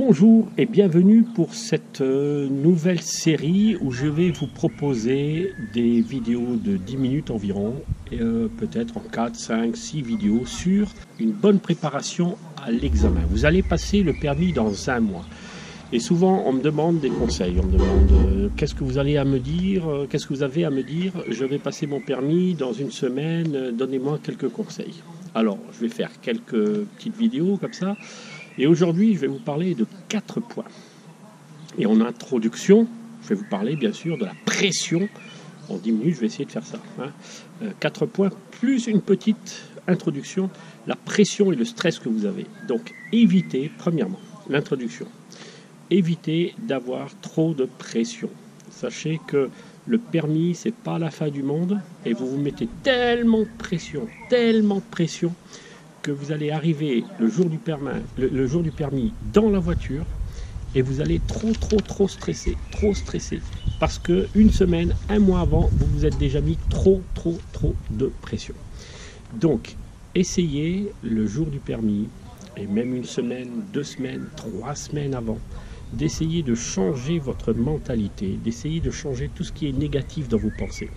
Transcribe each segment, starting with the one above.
Bonjour et bienvenue pour cette nouvelle série où je vais vous proposer des vidéos de 10 minutes environ, peut-être en 4, 5, 6 vidéos sur une bonne préparation à l'examen. Vous allez passer le permis dans un mois. Et souvent, on me demande des conseils, on me demande qu'est-ce que vous allez à me dire, qu'est-ce que vous avez à me dire, je vais passer mon permis dans une semaine, donnez-moi quelques conseils. Alors, je vais faire quelques petites vidéos comme ça, et aujourd'hui, je vais vous parler de 4 points. Et en introduction, je vais vous parler bien sûr de la pression. En 10 minutes, je vais essayer de faire ça. 4 points, plus une petite introduction, la pression et le stress que vous avez. Donc, évitez, premièrement, l'introduction. Évitez d'avoir trop de pression. Sachez que le permis, c'est pas la fin du monde et vous vous mettez tellement de pression que vous allez arriver le jour du permis dans la voiture et vous allez trop stresser parce que une semaine, un mois avant, vous vous êtes déjà mis trop de pression. Donc, essayez le jour du permis et même une semaine, 2 semaines, 3 semaines avant, d'essayer de changer votre mentalité, d'essayer de changer tout ce qui est négatif dans vos pensées.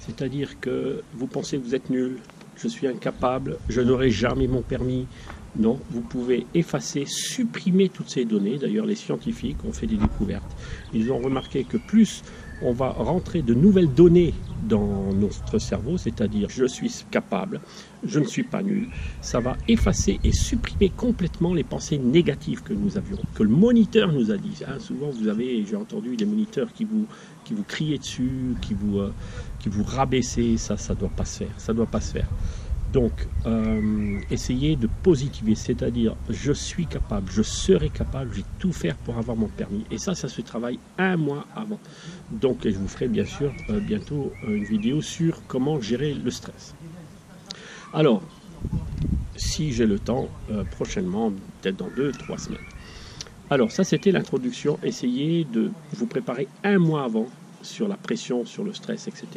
C'est-à-dire que vous pensez que vous êtes nul, je suis incapable, je n'aurai jamais mon permis. Non, vous pouvez effacer, supprimer toutes ces données. D'ailleurs, les scientifiques ont fait des découvertes. Ils ont remarqué que plus on va rentrer de nouvelles données dans notre cerveau, c'est-à-dire je suis capable, je ne suis pas nul, ça va effacer et supprimer complètement les pensées négatives que nous avions, que le moniteur nous a dit. Souvent, j'ai entendu des moniteurs qui vous criaient dessus, qui vous rabaissaient. Ça ne doit pas se faire. Ça doit pas se faire. Donc, essayez de positiver, c'est-à-dire je suis capable, je serai capable, je vais tout faire pour avoir mon permis. Et ça se travaille un mois avant. Donc, je vous ferai bien sûr bientôt une vidéo sur comment gérer le stress. Alors, si j'ai le temps, prochainement, peut-être dans 2-3 semaines. Alors, ça c'était l'introduction. Essayez de vous préparer un mois avant sur la pression, sur le stress, etc.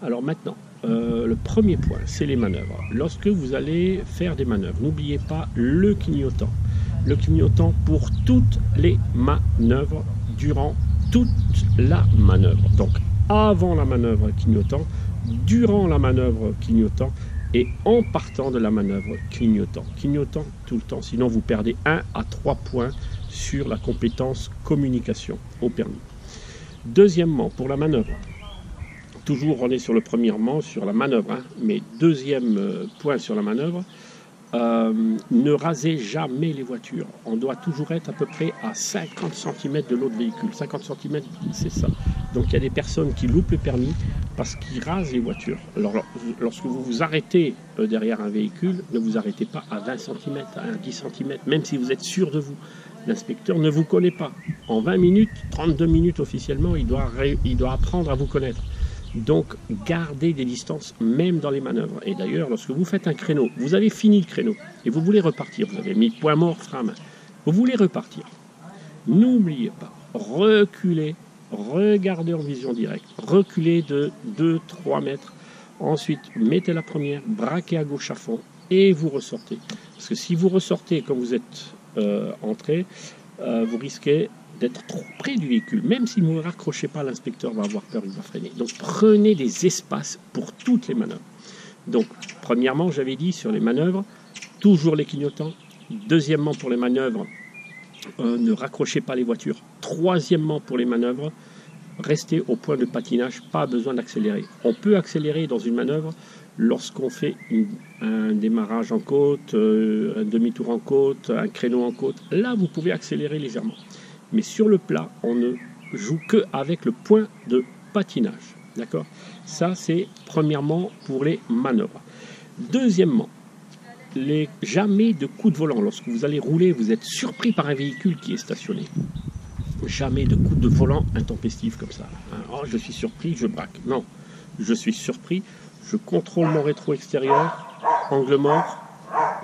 Alors maintenant, le premier point, c'est les manœuvres. Lorsque vous allez faire des manœuvres, n'oubliez pas le clignotant. Le clignotant pour toutes les manœuvres, durant toute la manœuvre. Donc, avant la manœuvre clignotant, durant la manœuvre clignotant et en partant de la manœuvre clignotant. Clignotant tout le temps, sinon vous perdez 1 à 3 points sur la compétence communication au permis. Deuxièmement, pour la manœuvre. Toujours, on est sur le premièrement, sur la manœuvre, mais deuxième point sur la manœuvre, ne rasez jamais les voitures. On doit toujours être à peu près à 50 cm de l'autre véhicule. 50 cm, c'est ça. Donc il y a des personnes qui loupent le permis parce qu'ils rasent les voitures. Alors, lorsque vous vous arrêtez derrière un véhicule, ne vous arrêtez pas à 20 cm, à 10 cm, même si vous êtes sûr de vous. L'inspecteur ne vous connaît pas. En 20 minutes, 32 minutes officiellement, il doit apprendre à vous connaître. Donc, gardez des distances, même dans les manœuvres. Et d'ailleurs, lorsque vous faites un créneau, vous avez fini le créneau et vous voulez repartir, vous avez mis point mort, frein à main, vous voulez repartir. N'oubliez pas, reculez, regardez en vision directe, reculez de 2-3 mètres. Ensuite, mettez la première, braquez à gauche à fond et vous ressortez. Parce que si vous ressortez comme vous êtes entré, vous risquez d'être trop près du véhicule. Même si vous ne raccrochez pas, l'inspecteur va avoir peur, il va freiner. Donc prenez des espaces pour toutes les manœuvres. Donc premièrement, j'avais dit sur les manœuvres, toujours les clignotants. Deuxièmement, pour les manœuvres, ne raccrochez pas les voitures. Troisièmement, pour les manœuvres, restez au point de patinage, pas besoin d'accélérer. On peut accélérer dans une manœuvre lorsqu'on fait un démarrage en côte, un demi-tour en côte, un créneau en côte. Là, vous pouvez accélérer légèrement. Mais sur le plat, on ne joue que avec le point de patinage. D'accord ? Ça, c'est premièrement pour les manœuvres. Deuxièmement, jamais de coup de volant. Lorsque vous allez rouler, vous êtes surpris par un véhicule qui est stationné. Jamais de coup de volant intempestif comme ça. Oh, je suis surpris, je braque. Non, je suis surpris, je contrôle mon rétro extérieur, angle mort,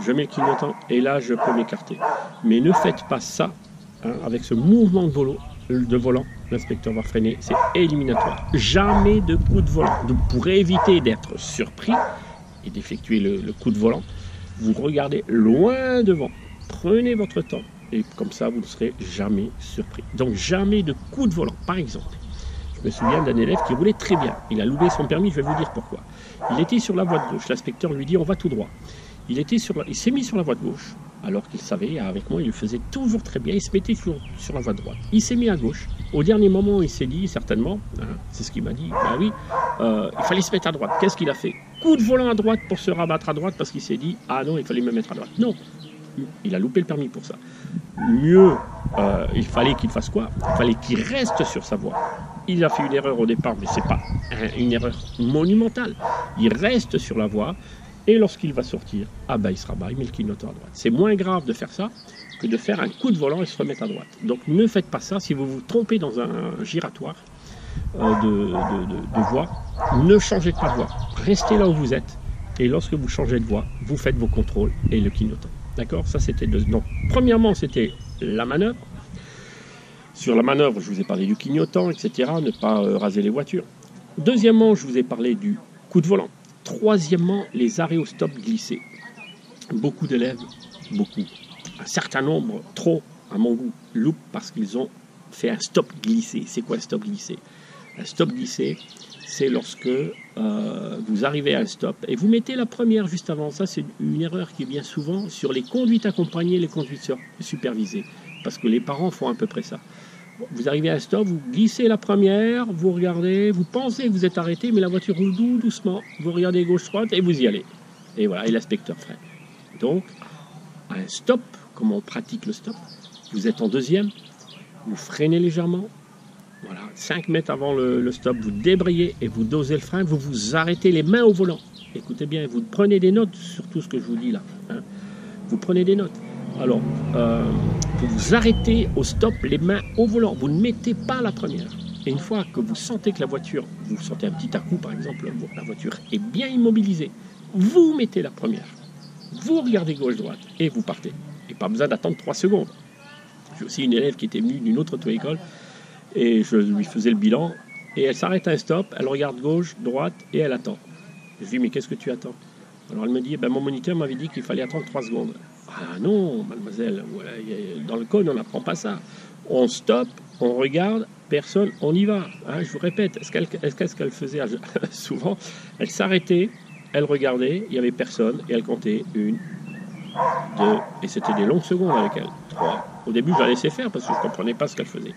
je mets le clignotant et là, je peux m'écarter. Mais ne faites pas ça. Avec ce mouvement de volant, l'inspecteur va freiner, c'est éliminatoire. Jamais de coup de volant. Donc, pour éviter d'être surpris et d'effectuer le coup de volant, vous regardez loin devant, prenez votre temps et comme ça vous ne serez jamais surpris. Donc jamais de coup de volant. Par exemple, je me souviens d'un élève qui roulait très bien, il a loupé son permis, je vais vous dire pourquoi. Il était sur la voie de gauche, l'inspecteur lui dit on va tout droit. Il s'est mis sur la voie de gauche, alors qu'il savait, avec moi, il le faisait toujours très bien, il se mettait sur la voie droite. Il s'est mis à gauche. Au dernier moment, il s'est dit, certainement, hein, c'est ce qu'il m'a dit, bah oui, il fallait se mettre à droite. Qu'est-ce qu'il a fait? Coup de volant à droite pour se rabattre à droite, parce qu'il s'est dit, ah non, il fallait me mettre à droite. Non, il a loupé le permis pour ça. Mieux, il fallait qu'il fasse quoi? Il fallait qu'il reste sur sa voie. Il a fait une erreur au départ, mais ce n'est pas une erreur monumentale. Il reste sur la voie. Et lorsqu'il va sortir, ah ben il se rabat, il met le clignotant à droite. C'est moins grave de faire ça que de faire un coup de volant et se remettre à droite. Donc ne faites pas ça. Si vous vous trompez dans un giratoire de voie, ne changez pas de voie. Restez là où vous êtes. Et lorsque vous changez de voie, vous faites vos contrôles et le clignotant. D'accord? Ça c'était deux. Donc premièrement, c'était la manœuvre. Sur la manœuvre, je vous ai parlé du clignotant, etc. Ne pas raser les voitures. Deuxièmement, je vous ai parlé du coup de volant. Troisièmement, les arrêts au stop glissés. Beaucoup d'élèves, un certain nombre, trop à mon goût, loupent parce qu'ils ont fait un stop glissé. C'est quoi un stop glissé? Un stop glissé, c'est lorsque vous arrivez à un stop et vous mettez la première juste avant. Ça, c'est une erreur qui vient souvent sur les conduites accompagnées, les conduites supervisées. Parce que les parents font à peu près ça. Vous arrivez à un stop, vous glissez la première, vous regardez, vous pensez que vous êtes arrêté, mais la voiture roule doucement. Vous regardez gauche-droite et vous y allez. Et voilà, et l'inspecteur freine. Donc, à un stop, comme on pratique le stop, vous êtes en deuxième, vous freinez légèrement. Voilà, 5 mètres avant le stop, vous débrayez et vous dosez le frein, vous vous arrêtez les mains au volant. Écoutez bien, vous prenez des notes sur tout ce que je vous dis là. Hein. Vous prenez des notes. Alors, vous vous arrêtez au stop, les mains au volant. Vous ne mettez pas la première. Et une fois que vous sentez que la voiture, vous sentez un petit à-coup par exemple, la voiture est bien immobilisée, vous mettez la première. Vous regardez gauche-droite et vous partez. Et pas besoin d'attendre 3 secondes. J'ai aussi une élève qui était venue d'une autre auto-école et je lui faisais le bilan. Et elle s'arrête à un stop, elle regarde gauche, droite et elle attend. Je lui dis, mais qu'est-ce que tu attends? Alors elle me dit, ben, mon moniteur m'avait dit qu'il fallait attendre 3 secondes. Ah non, mademoiselle, dans le code, on n'apprend pas ça. On stoppe, on regarde, personne, on y va. Hein, je vous répète, qu'est-ce qu'elle faisait souvent? Elle s'arrêtait, elle regardait, il n'y avait personne, et elle comptait 1, 2, et c'était des longues secondes avec elle. 3. Au début, je la laissais faire parce que je ne comprenais pas ce qu'elle faisait.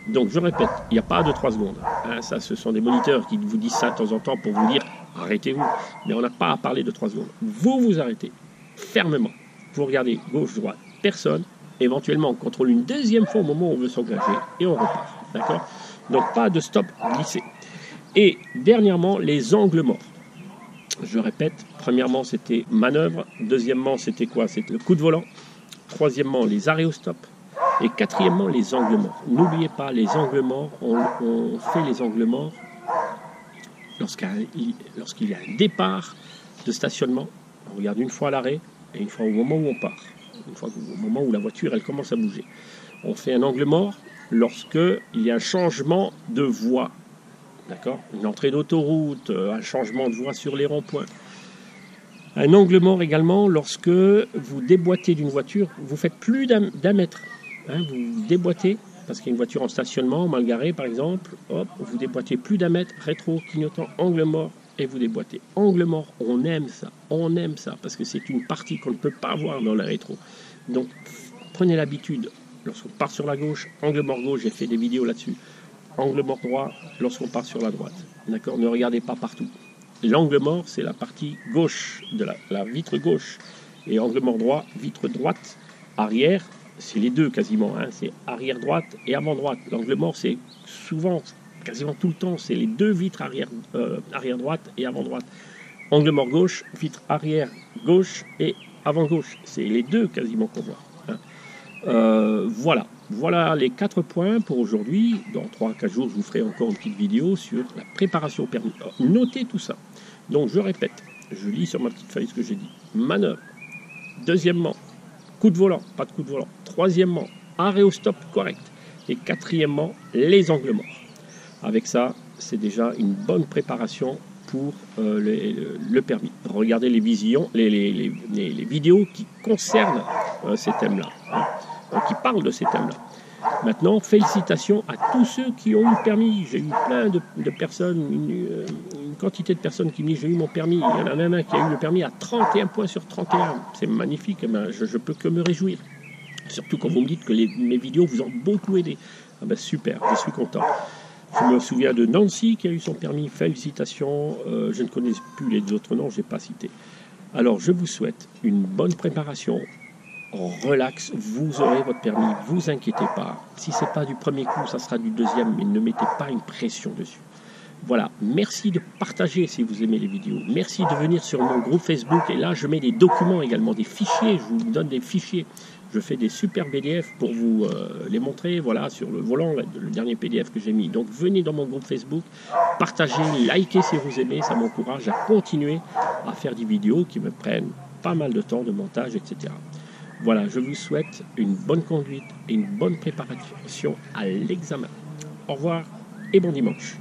Donc, je répète, il n'y a pas de 3 secondes. Hein, ça, ce sont des moniteurs qui vous disent ça de temps en temps pour vous dire arrêtez-vous. Mais on n'a pas à parler de 3 secondes. Vous vous arrêtez fermement. Vous regardez gauche-droite, personne. Éventuellement, on contrôle une deuxième fois au moment où on veut s'engager et on repart. D'accord? Donc, pas de stop glissé. Et dernièrement, les angles morts. Je répète, premièrement, c'était manœuvre. Deuxièmement, c'était quoi? C'était le coup de volant. Troisièmement, les arrêts au stop. Et quatrièmement, les angles morts. N'oubliez pas, les angles morts, on fait les angles morts lorsqu'il y a un départ de stationnement. On regarde une fois à l'arrêt et une fois au moment où on part. Une fois au moment où la voiture elle commence à bouger. On fait un angle mort lorsqu'il y a un changement de voie. D'accord? Une entrée d'autoroute, un changement de voie sur les ronds-points. Un angle mort également lorsque vous déboîtez d'une voiture, vous faites plus d'un mètre. Hein, vous déboîtez, parce qu'il y a une voiture en stationnement, mal garée par exemple, hop, vous déboîtez plus d'un mètre, rétro, clignotant, angle mort, et vous déboîtez. Angle mort, on aime ça, parce que c'est une partie qu'on ne peut pas voir dans la rétro. Donc, prenez l'habitude, lorsqu'on part sur la gauche, angle mort gauche, j'ai fait des vidéos là-dessus, angle mort droit, lorsqu'on part sur la droite. D'accord? Ne regardez pas partout. L'angle mort, c'est la partie gauche de la vitre gauche. Et angle mort droit, vitre droite, arrière, c'est les deux quasiment. Hein, c'est arrière droite et avant droite. L'angle mort, c'est souvent, quasiment tout le temps, c'est les deux vitres arrière droite et avant droite. Angle mort gauche, vitre arrière gauche et avant gauche. C'est les deux quasiment qu'on voit. Hein. Voilà les 4 points pour aujourd'hui. Dans 3 à 4 jours, je vous ferai encore une petite vidéo sur la préparation au permis. Alors, notez tout ça. Donc, je répète, je lis sur ma petite feuille ce que j'ai dit. Manœuvre. Deuxièmement, coup de volant, pas de coup de volant. Troisièmement, arrêt au stop correct. Et quatrièmement, les angles morts. Avec ça, c'est déjà une bonne préparation pour le permis. Regardez les vidéos qui concernent ces thèmes-là. Hein. qui parle de ces thèmes-là. Maintenant, félicitations à tous ceux qui ont eu le permis. J'ai eu plein de personnes, une quantité de personnes qui me disent j'ai eu mon permis. Il y en a même un qui a eu le permis à 31 points sur 31. C'est magnifique, je ne peux que me réjouir. Surtout quand vous me dites que mes vidéos vous ont beaucoup aidé. Ah ben super, je suis content. Je me souviens de Nancy qui a eu son permis. Félicitations. Je ne connais plus les autres noms, je n'ai pas cité. Alors, je vous souhaite une bonne préparation. Relax, vous aurez votre permis, vous inquiétez pas. Si c'est pas du premier coup, ça sera du deuxième, mais ne mettez pas une pression dessus. Voilà, merci de partager si vous aimez les vidéos. Merci de venir sur mon groupe Facebook. Et là, je mets des documents également, des fichiers. Je vous donne des fichiers. Je fais des super PDF pour vous les montrer. Voilà, sur le volant, le dernier PDF que j'ai mis. Donc, venez dans mon groupe Facebook, partagez, likez si vous aimez. Ça m'encourage à continuer à faire des vidéos qui me prennent pas mal de temps de montage, etc. Voilà, je vous souhaite une bonne conduite et une bonne préparation à l'examen. Au revoir et bon dimanche.